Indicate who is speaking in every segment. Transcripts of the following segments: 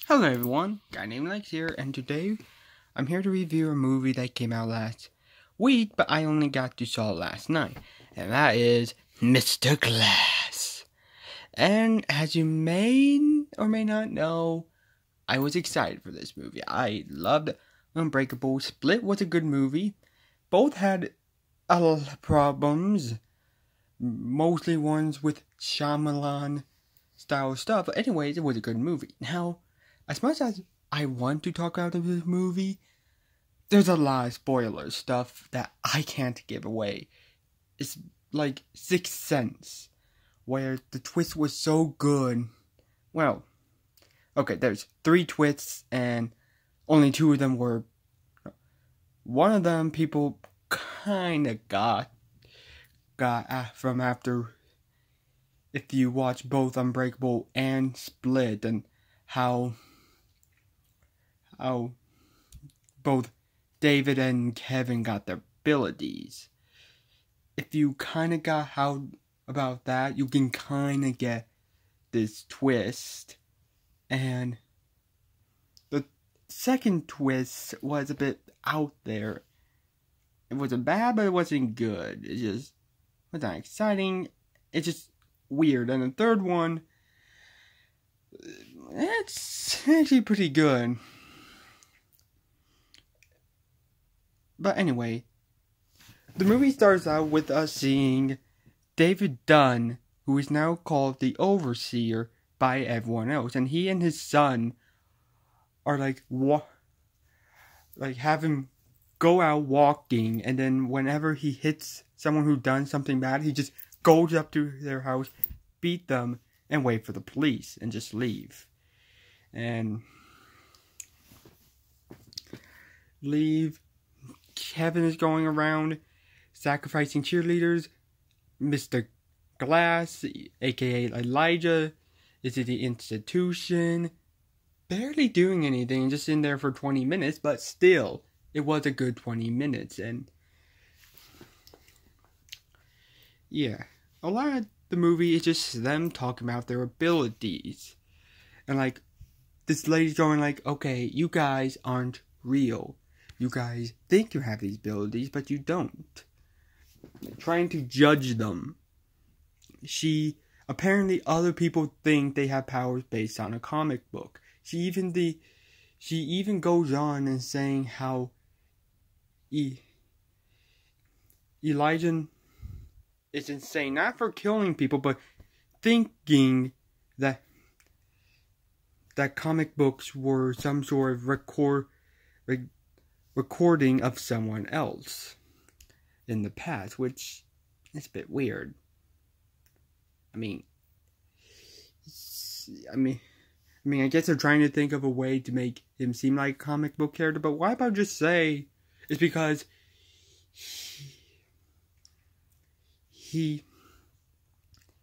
Speaker 1: Hello everyone, guy named Lex here, and today I'm here to review a movie that came out last week, but I only got to saw it last night, and that is Mr. Glass. And as you may or may not know, I was excited for this movie. I loved Unbreakable. Split was a good movie. Both had a lot of problems, mostly ones with Shyamalan style stuff, but anyways, it was a good movie. Now, as much as I want to talk about this movie, there's a lot of spoiler stuff that I can't give away. It's like Sixth Sense, where the twist was so good. Well, okay, there's 3 twists, and only 2 of them were. One of them people kinda got from after. If you watch both Unbreakable and Split, and how both David and Kevin got their abilities. If you kind of got how about that, you can kind of get this twist. And the second twist was a bit out there. It wasn't bad, but it wasn't good. It just wasn't exciting. It's just weird. And the third one, it's actually pretty good. But anyway, the movie starts out with us seeing David Dunn, who is now called the Overseer by everyone else, and he and his son are like have him go out walking, and then whenever he hits someone who done something bad, he just goes up to their house, beat them, and wait for the police, and just leave. Kevin is going around sacrificing cheerleaders. Mr. Glass, aka Elijah, is at the institution, barely doing anything, just in there for 20 minutes, but still, it was a good 20 minutes, and yeah, a lot of the movie is just them talking about their abilities, and like, this lady's going like, okay, you guys aren't real. You guys think you have these abilities, but you don't. Trying to judge them. Apparently other people think they have powers based on a comic book. She even goes on and saying how Elijah is insane, not for killing people, but thinking that comic books were some sort of recording of someone else in the past, which is a bit weird. I guess they're trying to think of a way to make him seem like a comic book character, but why about just say it's because he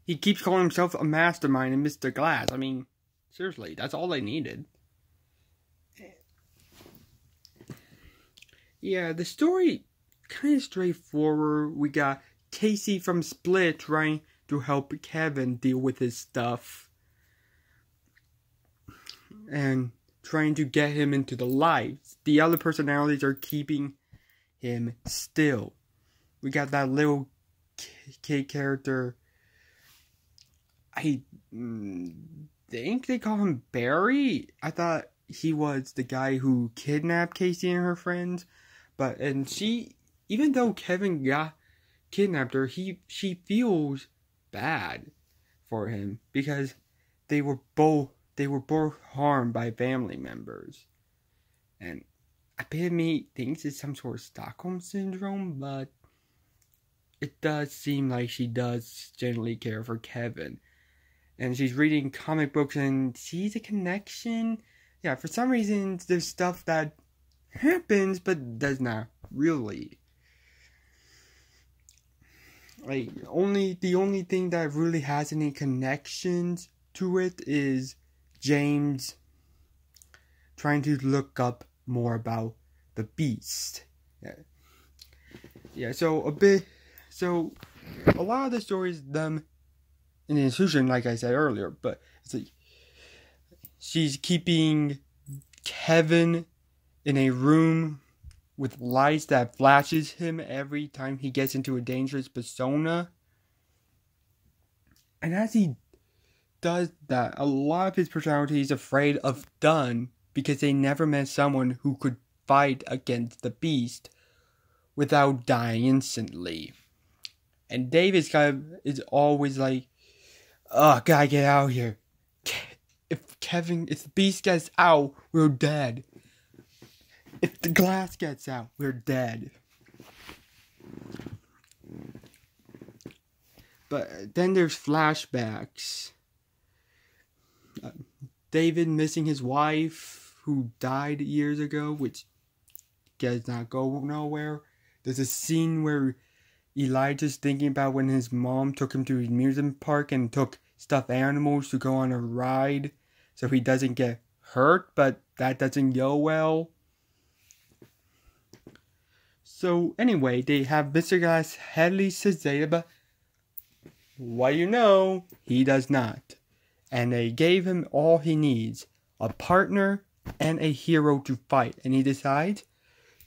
Speaker 1: keeps calling himself a mastermind and Mr. Glass. I mean, seriously, that's all they needed. Yeah, the story kind of straightforward. We got Casey from Split trying to help Kevin deal with his stuff and trying to get him into the light. The other personalities are keeping him still. We got that little kid character. I think they call him Barry. I thought he was the guy who kidnapped Casey and her friends. And she, even though Kevin got kidnapped her, she feels bad for him because they were both harmed by family members. And a bit of me thinks it's some sort of Stockholm syndrome, but it does seem like she does generally care for Kevin. And she's reading comic books and sees a connection. Yeah, for some reason there's stuff that happens but does not really. Like, the only thing that really has any connections to it is James trying to look up more about the Beast. Yeah, so a lot of the story is them in the institution, like I said earlier, but it's like she's keeping Kevin in a room with lights that flashes him every time he gets into a dangerous persona. And as he does that, a lot of his personality is afraid of Dunn because they never met someone who could fight against the Beast without dying instantly. And David is always like, oh, gotta get out of here. If the Beast gets out, we're dead. If the glass gets out, we're dead. But then there's flashbacks. David missing his wife, who died years ago, which does not go nowhere. There's a scene where Elijah's thinking about when his mom took him to his amusement park and took stuffed animals to go on a ride so he doesn't get hurt, but that doesn't go well. So anyway, they have Mr. Glass heavily sedated, but what do you know? He does not. And they gave him all he needs, a partner and a hero to fight. And he decides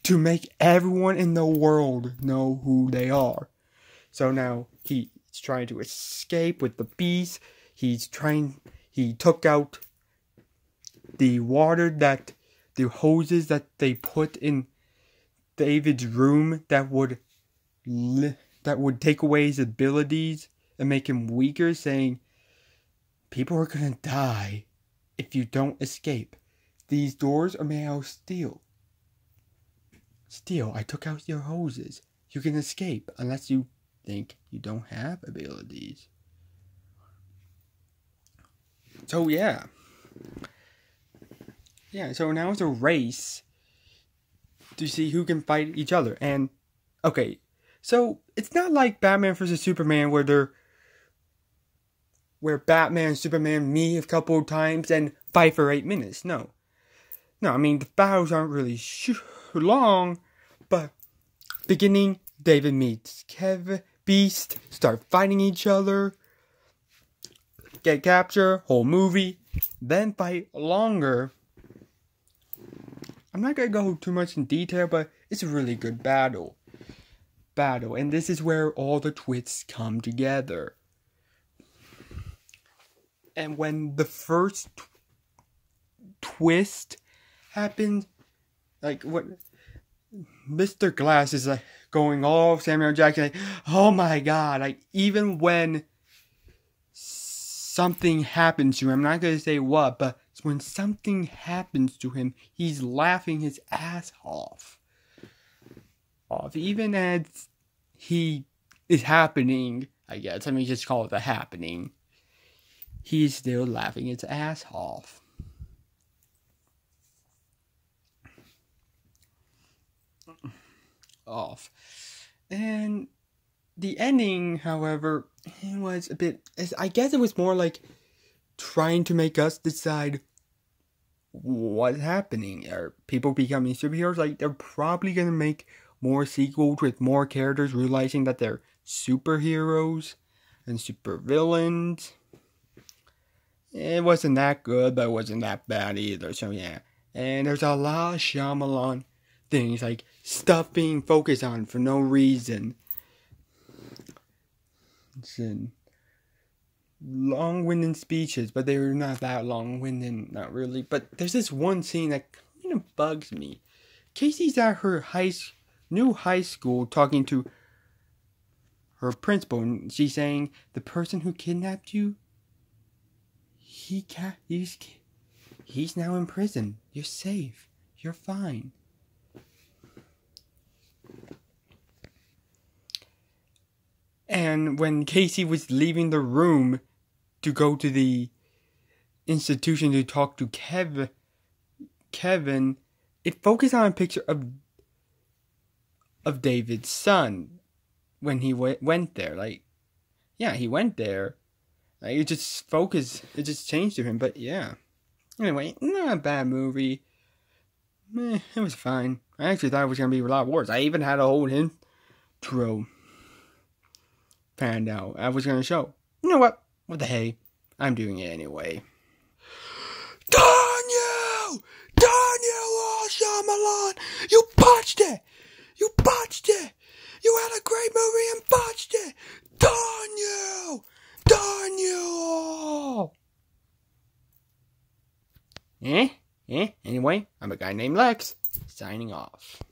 Speaker 1: to make everyone in the world know who they are. So now he's trying to escape with the Beast. He took out the hoses that they put in David's room that would take away his abilities and make him weaker, saying, people are gonna die if you don't escape. These doors are made out of steel. I took out your hoses. You can escape unless you think you don't have abilities. So yeah, so now it's a race to see who can fight each other. And okay, so it's not like Batman vs Superman where Batman and Superman meet a couple of times and fight for 8 minutes. No, I mean the battles aren't really long, but beginning, David meets Beast, start fighting each other, get captured, whole movie, then fight longer. I'm not gonna go too much in detail, but it's a really good battle. And this is where all the twists come together. And when the first twist happened, like what Mr. Glass is like going all Samuel Jackson, like, oh my god, like even when something happens to him, I'm not gonna say what, but when something happens to him, he's laughing his ass off. Even as he is happening, I guess, let me just call it the happening, he's still laughing his ass off. And the ending, however, it was a bit, I guess it was more like trying to make us decide what's happening. Are people becoming superheroes? Like, they're probably gonna make more sequels with more characters realizing that they're superheroes and supervillains. It wasn't that good, but it wasn't that bad either, so yeah. And there's a lot of Shyamalan things, like stuff being focused on for no reason. Long-winded speeches, but they were not that long-winded, not really. But there's this one scene that kind of bugs me. Casey's at her new high school talking to her principal, and she's saying, the person who kidnapped you, he's now in prison. You're safe. You're fine. And when Casey was leaving the room to go to the institution to talk to Kevin, it focused on a picture of David's son when he went there. Like, yeah, he went there. Like, it just changed to him. But yeah. Anyway, not a bad movie. It was fine. I actually thought it was going to be a lot worse. I even had a whole intro planned out. I was going to show. You know what? What the hey? I'm doing it anyway. You botched it! You botched it! You had a great movie and botched it! Darn you! Darn you! Anyway, I'm a guy named Lex, signing off.